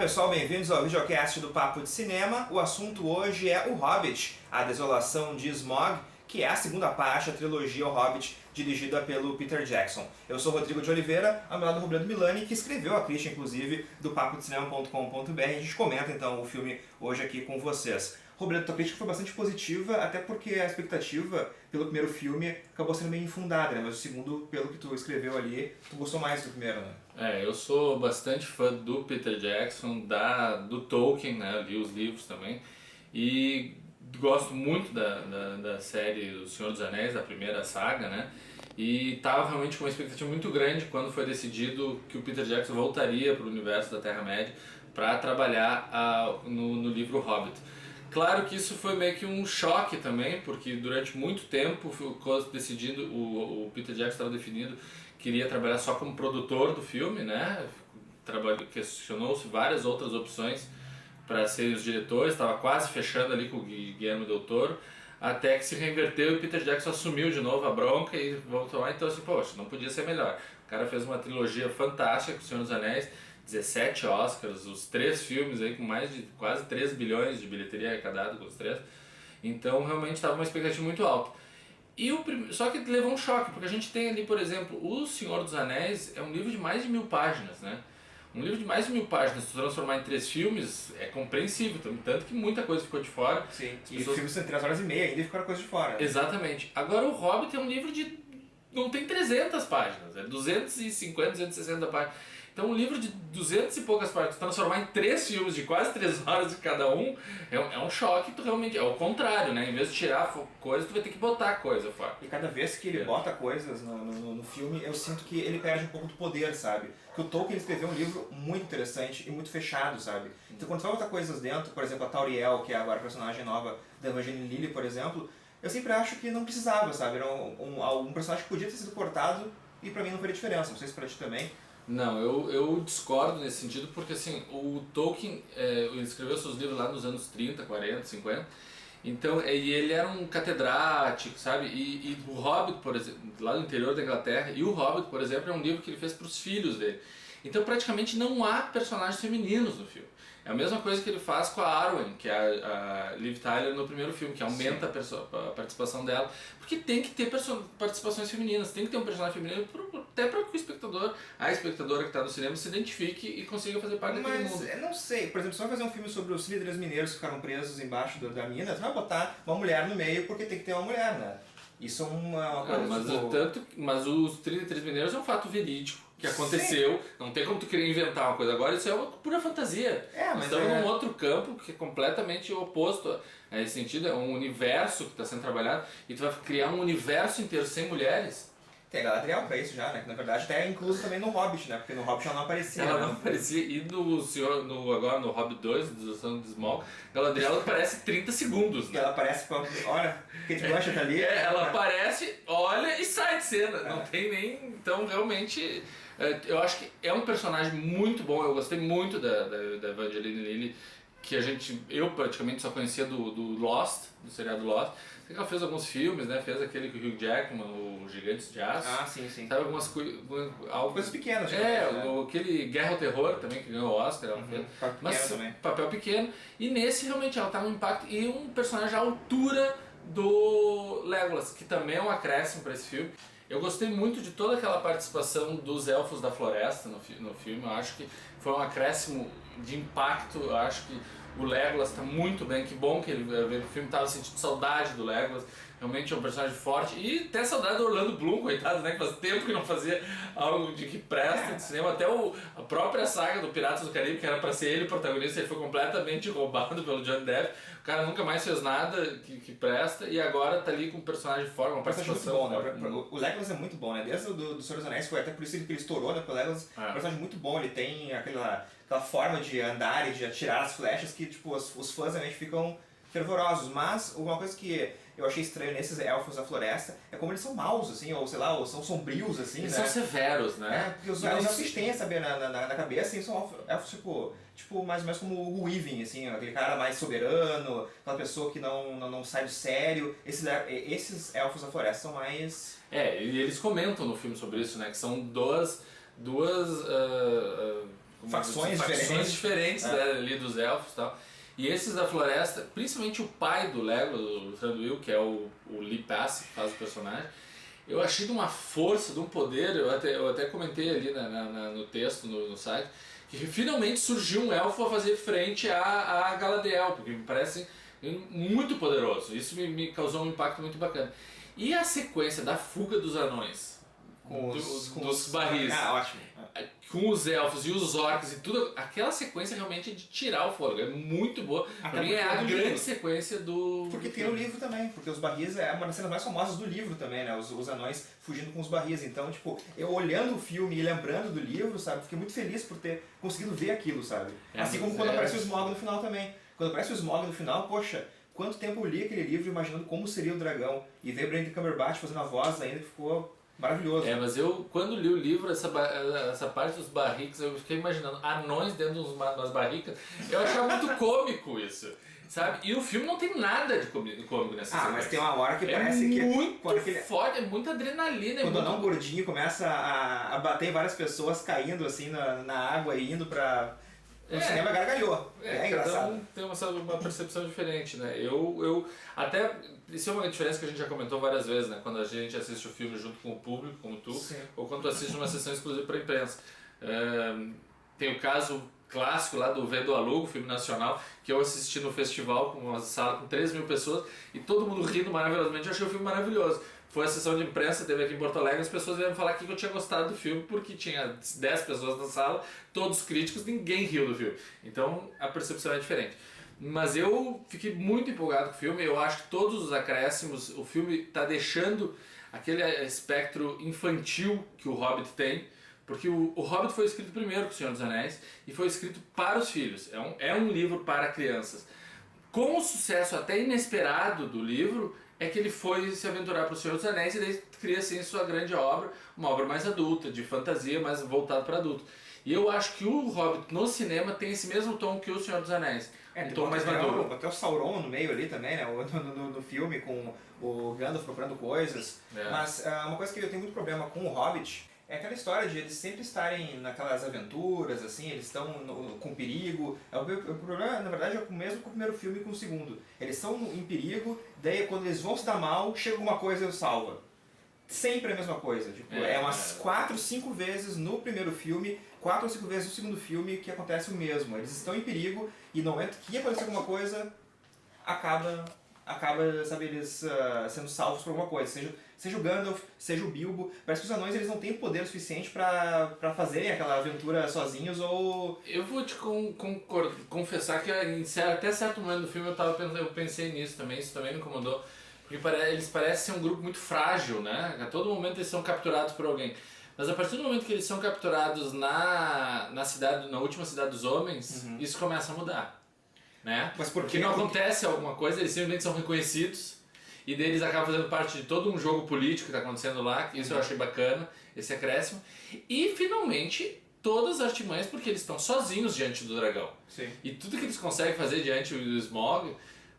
pessoal, bem-vindos ao videocast do Papo de Cinema. O assunto hoje é O Hobbit, A Desolação de Smaug, que é a segunda parte da trilogia O Hobbit, dirigida pelo Peter Jackson. Eu sou o Rodrigo de Oliveira, ao meu lado Roberto Milani, que escreveu a crítica, inclusive, do papodecinema.com.br. A gente comenta, então, o filme hoje aqui com vocês. Roberto, tua crítica foi bastante positiva, até porque a expectativa pelo primeiro filme acabou sendo meio infundada, né? Mas o segundo, pelo que tu escreveu ali, tu gostou mais do primeiro, né? Eu sou bastante fã do Peter Jackson, do Tolkien, né? Eu li os livros também, e gosto muito da série O Senhor dos Anéis, da primeira saga, né? E estava realmente com uma expectativa muito grande quando foi decidido que o Peter Jackson voltaria para o universo da Terra-média para trabalhar no livro Hobbit. Claro que isso foi meio que um choque também, porque durante muito tempo o Peter Jackson estava definido que iria trabalhar só como produtor do filme, né? Questionou-se várias outras opções para ser os diretores, estava quase fechando ali com o Guillermo del Toro, até que se reinverteu e o Peter Jackson assumiu de novo a bronca e voltou lá. Então assim, poxa, não podia ser melhor. O cara fez uma trilogia fantástica com O Senhor dos Anéis, 17 Oscars, os 3 filmes aí com mais de quase 3 bilhões de bilheteria arrecadado com os 3. Então realmente estava uma expectativa muito alta. Só que levou um choque, porque a gente tem ali, por exemplo, O Senhor dos Anéis é um livro de mais de 1000 páginas, né? Um livro de mais de 1000 páginas, se transformar em 3 filmes é compreensível, tanto que muita coisa ficou de fora. Sim, e os filmes têm 3 horas e meia ainda e ficaram coisa de fora. Exatamente. Agora o Hobbit é um livro não tem 300 páginas, é 250, 260 páginas. Então um livro de 200 e poucas páginas, transformar em 3 filmes de quase 3 horas de cada um, é um choque, tu realmente, é o contrário, né? Em vez de tirar coisa, tu vai ter que botar coisa fora. E cada vez que ele bota coisas no filme, eu sinto que ele perde um pouco do poder, sabe? Que o Tolkien escreveu um livro muito interessante e muito fechado, sabe? Então quando tu vai botar coisas dentro, por exemplo, a Tauriel, que é agora a personagem nova da Evangeline Lilly, por exemplo, eu sempre acho que não precisava, sabe? Era um personagem que podia ter sido cortado e pra mim não faria diferença, não sei se pra ti também. Não, eu discordo nesse sentido, porque assim, o Tolkien ele escreveu seus livros lá nos anos 30, 40, 50, então, e ele era um catedrático, sabe? E o Hobbit, por exemplo, lá no interior da Inglaterra, e o Hobbit, por exemplo, é um livro que ele fez para os filhos dele. Então praticamente não há personagens femininos no filme. É a mesma coisa que ele faz com a Arwen, que é a Liv Tyler no primeiro filme, que aumenta a participação dela. Porque tem que ter participações femininas, tem que ter um personagem feminino até para que a espectadora que está no cinema se identifique e consiga fazer parte daquele mundo. Mas eu não sei, por exemplo, se vai fazer um filme sobre os líderes mineiros que ficaram presos embaixo da mina, você vai botar uma mulher no meio porque tem que ter uma mulher, né? Isso é uma coisa mas os 33 Mineiros é um fato verídico que aconteceu. Sim. Não tem como tu querer inventar uma coisa agora, isso é uma pura fantasia. Mas estamos num outro campo que é completamente oposto a esse sentido, é um universo que está sendo trabalhado e tu vai criar um universo inteiro sem mulheres. Tem a Galadriel pra isso já, né? Que na verdade até é incluso também no Hobbit, né? Porque no Hobbit ela não aparecia. Ela não aparecia, e agora no Hobbit 2, Desolação de Smaug, Galadriel aparece 30 segundos. Né? E ela aparece com olha, Kate Blanchett ali. Ela aparece, olha e sai de cena. Não tem nem... Então realmente, eu acho que é um personagem muito bom. Eu gostei muito da Evangeline Lilly, que eu praticamente só conhecia do Lost, do seriado Lost. Ela fez alguns filmes, né? Fez aquele com o Hugh Jackman, o Gigantes de Aço. Ah, sim. Sabe, algumas coisas pequenas. Aquele Guerra ao Terror também, que ganhou o Oscar, ela fez. Papel pequeno. E nesse realmente ela tá no impacto. E um personagem à altura do Legolas, que também é um acréscimo para esse filme. Eu gostei muito de toda aquela participação dos Elfos da Floresta no filme. Eu acho que foi um acréscimo de impacto. Eu acho que o Legolas está muito bem. Que bom que ele veio pro filme, estava sentindo saudade do Legolas. Realmente é um personagem forte. E até saudade do Orlando Bloom, coitado, né? Que faz tempo que não fazia algo de que presta de cinema. Até a própria saga do Piratas do Caribe, que era para ser ele o protagonista, ele foi completamente roubado pelo Johnny Depp. O cara nunca mais fez nada que presta e agora tá ali com um personagem forte, uma participação muito bom, né? O Legolas é muito bom, né? Desde o do Senhor dos Anéis, foi até por isso que ele estourou, né? Porque o Legolas é um personagem muito bom, ele tem aquela forma de andar e de atirar as flechas que tipo, os fãs realmente ficam fervorosos, mas uma coisa que eu achei estranho nesses elfos da floresta é como eles são maus, assim, ou sei lá, ou são sombrios, assim, eles né? são severos, né? Porque os elfos têm, sabe, na cabeça, assim, são elfos tipo mais ou menos como o Weaving, assim, aquele cara mais soberano, aquela pessoa que não sai do sério. Esses elfos da floresta são mais... E eles comentam no filme sobre isso, né, que são duas facções diferentes né, ali dos elfos e tal. E esses da floresta, principalmente o pai do Legolas, do Thranduil, que é o Lee Pace, que faz o personagem, eu achei de uma força, de um poder, eu até comentei ali no texto, no site, que finalmente surgiu um elfo a fazer frente a Galadriel, porque me parece muito poderoso. Isso me causou um impacto muito bacana. E a sequência da fuga dos anões, dos barris, ótimo. com os elfos e os orcs e tudo, aquela sequência realmente é de tirar o fôlego, é muito boa. Pra mim é a grande sequência do... Porque tem no livro também, porque os barris é uma das cenas mais famosas do livro também, né? Os anões fugindo com os barris. Então, tipo, eu olhando o filme e lembrando do livro, sabe? Fiquei muito feliz por ter conseguido ver aquilo, sabe? Assim como quando aparece o Smaug no final também. Quando aparece o Smaug no final, poxa, quanto tempo eu li aquele livro imaginando como seria o dragão. E ver Benedict Cumberbatch fazendo a voz ainda, que ficou... maravilhoso. Mas eu, quando li o livro, essa parte dos barricas, eu fiquei imaginando anões dentro de umas barricas. Eu achava muito cômico isso, sabe? E o filme não tem nada de cômico nessa sequência. Mas tem uma hora que parece que... muito forte, é muita adrenalina. Quando o anão gordinho começa a bater em várias pessoas caindo assim na água e indo pra... No cinema gargalhou. É engraçado. Tem uma percepção diferente, né? Eu até... Isso é uma diferença que a gente já comentou várias vezes, né? Quando a gente assiste o filme junto com o público, como tu, sim, ou quando tu assiste uma sessão exclusiva para a imprensa. Tem o caso clássico lá do Vendo Alugo, filme nacional, que eu assisti no festival com uma sala com 3.000 pessoas e todo mundo rindo maravilhosamente. Eu achei o filme maravilhoso. Foi a sessão de imprensa, teve aqui em Porto Alegre, as pessoas vieram falar que eu tinha gostado do filme porque tinha 10 pessoas na sala, todos críticos, ninguém riu do filme. Então a percepção é diferente. Mas eu fiquei muito empolgado com o filme, eu acho que todos os acréscimos, o filme está deixando aquele espectro infantil que o Hobbit tem, porque o Hobbit foi escrito primeiro que o Senhor dos Anéis e foi escrito para os filhos, é um livro para crianças. Com o sucesso até inesperado do livro, é que ele foi se aventurar para o Senhor dos Anéis e daí cria assim sua grande obra, uma obra mais adulta, de fantasia, mais voltada para adulto. E eu acho que o Hobbit no cinema tem esse mesmo tom que o Senhor dos Anéis. Um tom mais maduro. Até o Sauron no meio ali também, né? No filme, com o Gandalf procurando coisas. Mas uma coisa que eu tenho muito problema com o Hobbit é aquela história de eles sempre estarem naquelas aventuras, assim, eles estão com perigo. O problema, na verdade, é o mesmo com o primeiro filme e com o segundo. Eles estão em perigo, daí quando eles vão se dar mal, chega alguma coisa e os salva. Sempre a mesma coisa. Tipo, umas 4, 5 vezes no primeiro filme, 4 ou 5 vezes no segundo filme que acontece o mesmo. Eles estão em perigo e no momento que acontecer alguma coisa, acaba sabe, eles sendo salvos por alguma coisa. Seja o Gandalf, seja o Bilbo. Parece que os anões eles não têm poder suficiente pra fazerem aquela aventura sozinhos ou... Eu vou te confessar que até certo momento do filme eu pensei nisso também, isso também me incomodou. Porque eles parecem ser um grupo muito frágil, né? A todo momento eles são capturados por alguém. Mas a partir do momento que eles são capturados na última cidade dos homens, isso começa a mudar. Né? Mas por quê? Porque não acontece alguma coisa, eles simplesmente são reconhecidos e daí eles acabam fazendo parte de todo um jogo político que está acontecendo lá, que isso eu achei bacana, esse acréscimo. E finalmente todas as artimanhas, porque eles estão sozinhos diante do dragão. Sim. E tudo que eles conseguem fazer diante do Smaug,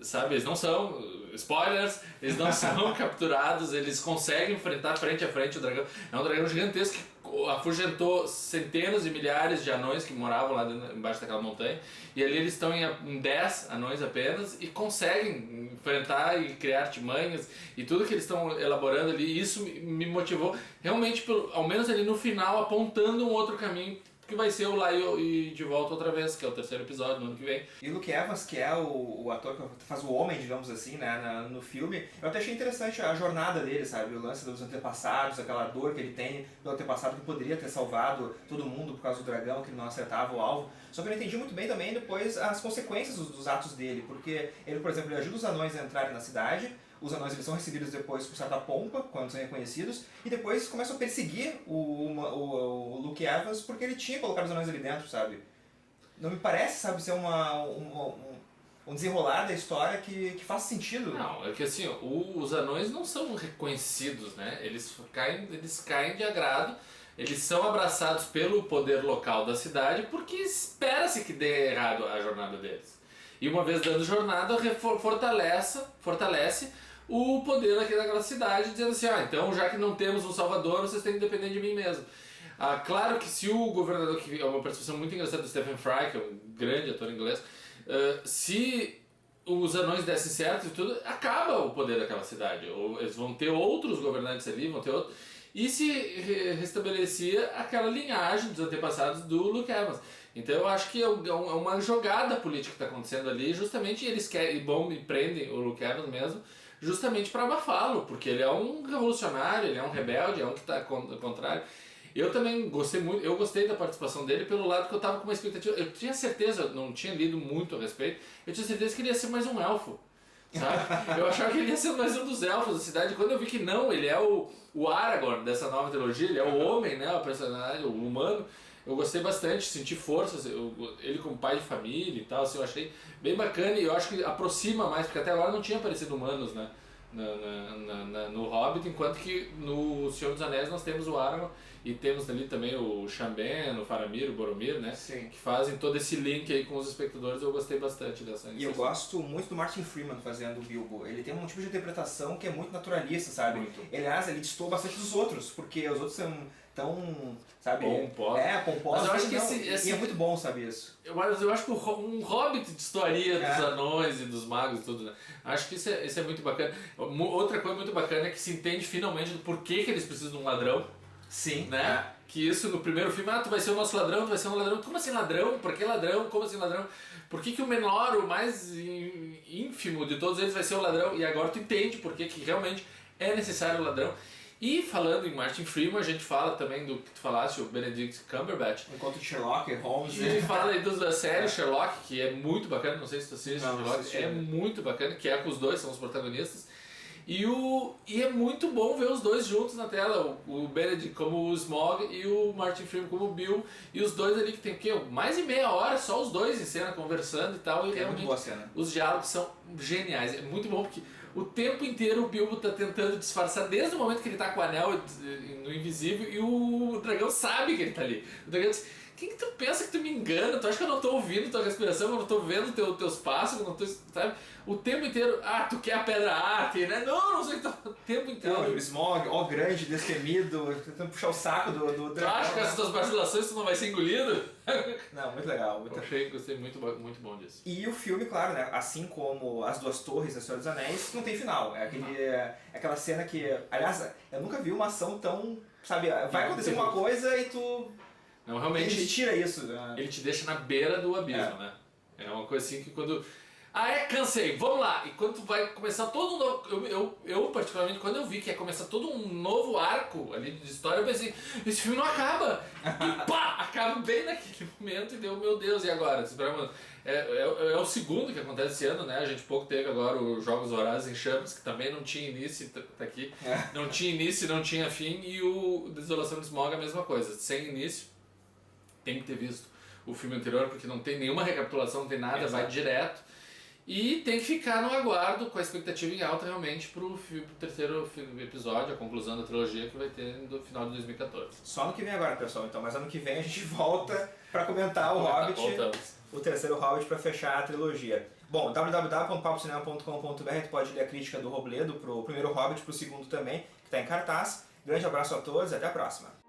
sabe, eles não são, spoilers, eles não são capturados, eles conseguem enfrentar frente a frente o dragão. É um dragão gigantesco que afugentou centenas de milhares de anões que moravam lá embaixo daquela montanha, e ali eles estão em 10 anões apenas e conseguem enfrentar e criar artimanhas e tudo que eles estão elaborando ali. Isso me motivou realmente, ao menos ali no final, apontando um outro caminho que vai ser o Lá e de Volta outra vez, que é o terceiro episódio no ano que vem. E o Luke Evans, que é o ator que faz o homem, digamos assim, né, no filme, eu até achei interessante a jornada dele, sabe? O lance dos antepassados, aquela dor que ele tem do antepassado que poderia ter salvado todo mundo por causa do dragão, que ele não acertava o alvo. Só que eu não entendi muito bem também depois as consequências dos atos dele, porque ele, por exemplo, ele ajuda os anões a entrarem na cidade. Os anões eles são recebidos depois por certa pompa, quando são reconhecidos, e depois começam a perseguir o Luke Evans porque ele tinha colocado os anões ali dentro, sabe? Não me parece, sabe, ser um desenrolar da história que faz sentido. Não, é que assim, os anões não são reconhecidos, né? Eles caem de agrado, eles são abraçados pelo poder local da cidade porque espera-se que dê errado a jornada deles. E uma vez dando jornada, fortalece o poder daquela cidade, dizendo assim, então já que não temos um salvador, vocês têm que depender de mim mesmo. Claro que se o governador, que é uma participação muito engraçada do Stephen Fry, que é um grande ator inglês, se os anões dessem certo e tudo, acaba o poder daquela cidade. Ou eles vão ter outros governantes ali, vão ter outros. E se restabelecia aquela linhagem dos antepassados do Luke Evans. Então eu acho que é uma jogada política que está acontecendo ali, justamente eles querem, e prendem o Luke Evans mesmo, justamente para abafá-lo, porque ele é um revolucionário, ele é um rebelde, é um que está contrário. Eu também gostei muito, eu gostei da participação dele pelo lado que eu estava com uma expectativa, eu tinha certeza, não tinha lido muito a respeito, eu tinha certeza que ele ia ser mais um elfo. Sabe? Eu achava que ele ia ser mais um dos elfos da cidade. Quando eu vi que não, ele é o Aragorn dessa nova trilogia, ele é o homem, né, o personagem, o humano. Eu gostei bastante, senti forças, ele como pai de família e tal, assim, eu achei bem bacana e eu acho que aproxima mais, porque até agora não tinha aparecido humanos, né, no Hobbit, enquanto que no Senhor dos Anéis nós temos o Aragorn e temos ali também o Shamben, o Faramir, o Boromir, né? Sim. Que fazem todo esse link aí com os espectadores. Eu gostei bastante dessa E eu gosto muito do Martin Freeman fazendo o Bilbo. Ele tem um tipo de interpretação que é muito naturalista, sabe? Muito. Aliás, ele destoa bastante dos outros, porque os outros são tão, sabe? Compostos. Compostos. Mas eu acho que e é muito bom, sabe isso? Mas eu acho que um Hobbit de história dos anões e dos magos e tudo, né? Acho que isso é muito bacana. Outra coisa muito bacana é que se entende finalmente do porquê que eles precisam de um ladrão. Sim. Né? Que isso no primeiro filme, tu vai ser o nosso ladrão, tu vai ser um ladrão. Como assim ladrão? Por que ladrão? Como assim ladrão? Por que o menor, o mais ínfimo de todos eles vai ser o ladrão? E agora tu entende por que realmente é necessário o ladrão. E falando em Martin Freeman, a gente fala também do que tu falaste, o Benedict Cumberbatch. Enquanto Sherlock, Holmes... E fala aí da série Sherlock, que é muito bacana, não sei se tu assiste Sherlock, é muito bacana, que é com os dois, são os protagonistas. E é muito bom ver os dois juntos na tela, o Benedict como o Smaug e o Martin Freeman como o Bill, e os dois ali que tem o quê? Mais de meia hora, só os dois em cena conversando e tal, e muito boa cena. Os diálogos são geniais, é muito bom porque o tempo inteiro o Bilbo tá tentando disfarçar, desde o momento que ele tá com o anel no invisível, e o dragão sabe que ele tá ali. O dragão diz: quem que tu pensa que tu me engana? Tu acha que eu não tô ouvindo tua respiração, que eu não tô vendo teus passos, que eu não tô, sabe? O tempo inteiro, tu quer a pedra arte, né? Não sei o que tá. O tempo inteiro. Não, o Smaug, grande, destemido, tentando puxar o saco do Tu dragão. acha que essas tuas vacilações tu não vai ser engolido? Não, muito legal. Gostei muito bom disso. E o filme, claro, né? Assim como As Duas Torres, A Senhor dos Anéis, não tem final. É aquela cena que, aliás, eu nunca vi uma ação tão, sabe, vai acontecer uma coisa e tu... Não, realmente. Ele tira isso. Né? Ele te deixa na beira do abismo, né? É uma coisa assim que quando... cansei, vamos lá! E quando tu vai começar todo um novo... Eu particularmente, quando eu vi que ia começar todo um novo arco ali de história, eu pensei, esse filme não acaba! E pá! Acaba bem naquele momento e deu, meu Deus, e agora? É o segundo que acontece esse ano, né? A gente pouco teve agora os Jogos Vorazes em Chamas, que também não tinha início, tá aqui. Não tinha início, não tinha fim, e o Desolação de Smaug é a mesma coisa, sem início. Tem que ter visto o filme anterior, porque não tem nenhuma recapitulação, não tem nada, vai direto. E tem que ficar no aguardo, com a expectativa em alta realmente pro terceiro episódio, a conclusão da trilogia que vai ter no final de 2014. Só ano que vem agora, pessoal, então, mas ano que vem a gente volta pra comentar o Hobbit, o terceiro Hobbit, pra fechar a trilogia. Bom, www.papocinema.com.br, tu pode ler a crítica do Robledo pro primeiro Hobbit, pro segundo também, que tá em cartaz. Grande abraço a todos e até a próxima.